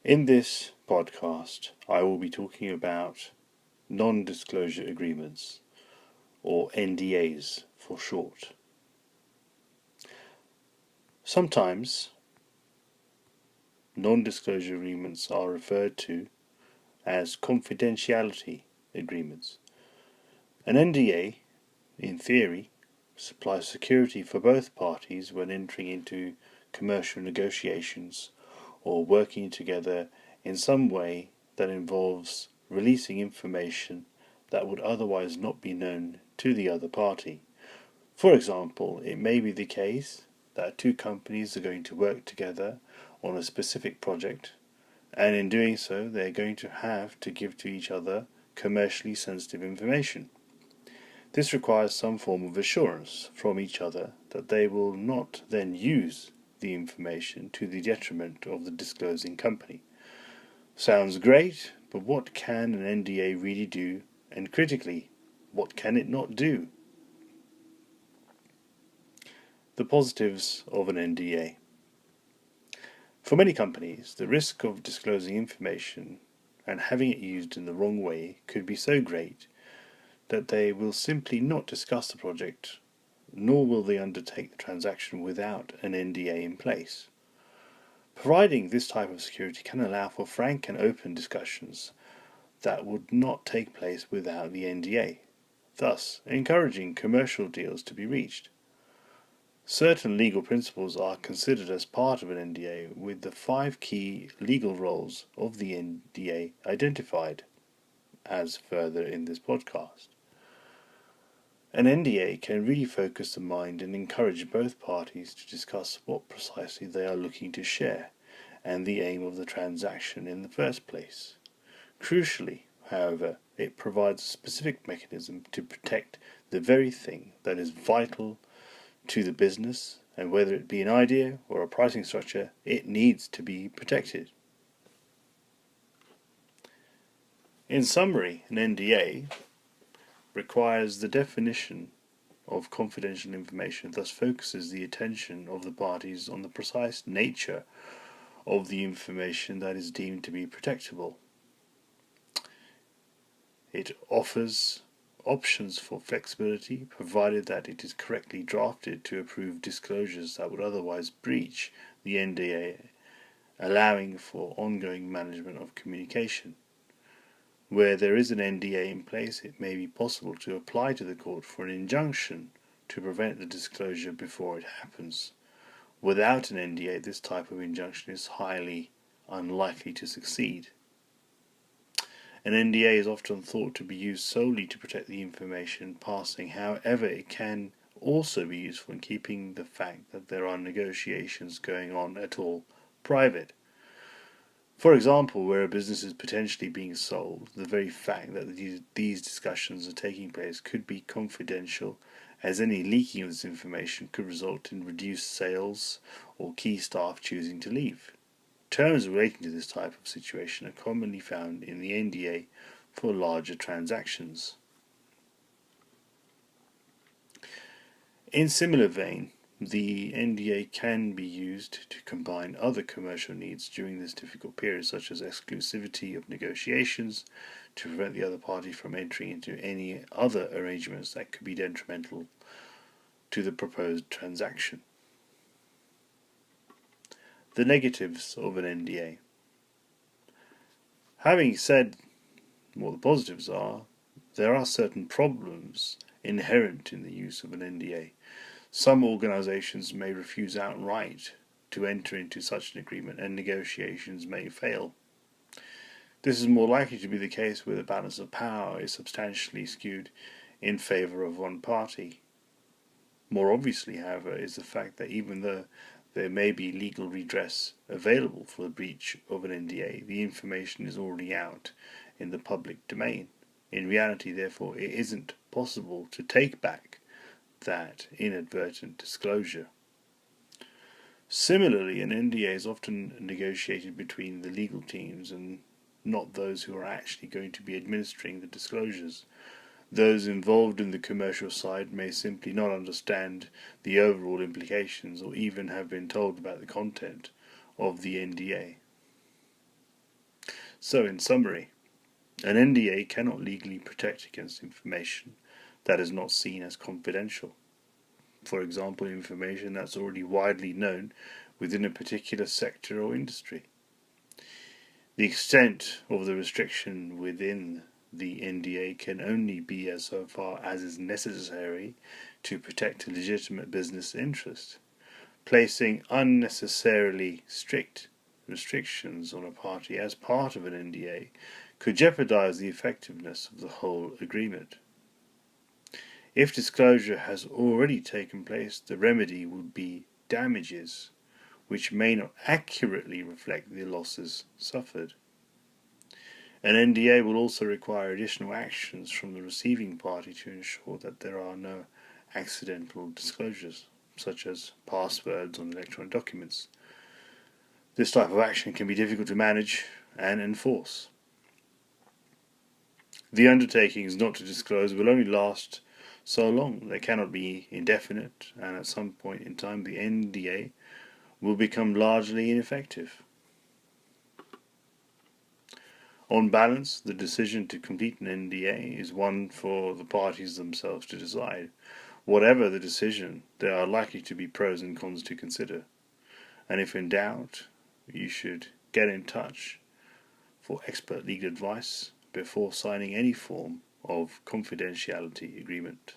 In this podcast, I will be talking about non-disclosure agreements, or NDAs for short. Sometimes, non-disclosure agreements are referred to as confidentiality agreements. An NDA, in theory, supplies security for both parties when entering into commercial negotiations or working together in some way that involves releasing information that would otherwise not be known to the other party. For example, it may be the case that two companies are going to work together on a specific project, and in doing so they're going to have to give to each other commercially sensitive information. This requires some form of assurance from each other that they will not then use the information to the detriment of the disclosing company. Sounds great, but what can an NDA really do, and critically, what can it not do? The positives of an NDA. For many companies, the risk of disclosing information and having it used in the wrong way could be so great that they will simply not discuss the project, nor will they undertake the transaction without an NDA in place. Providing this type of security can allow for frank and open discussions that would not take place without the NDA, thus encouraging commercial deals to be reached. Certain legal principles are considered as part of an NDA, with the 5 key legal roles of the NDA identified, as further in this podcast. An NDA can really focus the mind and encourage both parties to discuss what precisely they are looking to share and the aim of the transaction in the first place. Crucially, however, it provides a specific mechanism to protect the very thing that is vital to the business, and whether it be an idea or a pricing structure, it needs to be protected. In summary, an NDA requires the definition of confidential information, thus focuses the attention of the parties on the precise nature of the information that is deemed to be protectable. It offers options for flexibility, provided that it is correctly drafted to approve disclosures that would otherwise breach the NDA, allowing for ongoing management of communication. Where there is an NDA in place, it may be possible to apply to the court for an injunction to prevent the disclosure before it happens. Without an NDA, this type of injunction is highly unlikely to succeed. An NDA is often thought to be used solely to protect the information passing. However, it can also be useful in keeping the fact that there are negotiations going on at all private. For example, where a business is potentially being sold, the very fact that these discussions are taking place could be confidential, as any leaking of this information could result in reduced sales or key staff choosing to leave. Terms relating to this type of situation are commonly found in the NDA for larger transactions. In similar vein, the NDA can be used to combine other commercial needs during this difficult period, such as exclusivity of negotiations, to prevent the other party from entering into any other arrangements that could be detrimental to the proposed transaction. The negatives of an NDA. Having said what the positives are, there are certain problems inherent in the use of an NDA. Some organizations may refuse outright to enter into such an agreement, and negotiations may fail. This is more likely to be the case where the balance of power is substantially skewed in favor of one party. More obviously, however, is the fact that even though there may be legal redress available for the breach of an NDA, the information is already out in the public domain. In reality, therefore, it isn't possible to take back that inadvertent disclosure. Similarly, an NDA is often negotiated between the legal teams and not those who are actually going to be administering the disclosures. Those involved in the commercial side may simply not understand the overall implications, or even have been told about the content of the NDA. So, in summary, an NDA cannot legally protect against information that is not seen as confidential. For example, information that's already widely known within a particular sector or industry. The extent of the restriction within the NDA can only be as so far as is necessary to protect a legitimate business interest. Placing unnecessarily strict restrictions on a party as part of an NDA could jeopardize the effectiveness of the whole agreement. If disclosure has already taken place, the remedy would be damages, which may not accurately reflect the losses suffered. An NDA will also require additional actions from the receiving party to ensure that there are no accidental disclosures, such as passwords on electronic documents. This type of action can be difficult to manage and enforce. The undertakings not to disclose will only last so long. They cannot be indefinite, and at some point in time the NDA will become largely ineffective. On balance, the decision to complete an NDA is one for the parties themselves to decide. Whatever the decision, there are likely to be pros and cons to consider. And if in doubt, you should get in touch for expert legal advice before signing any form of confidentiality agreement.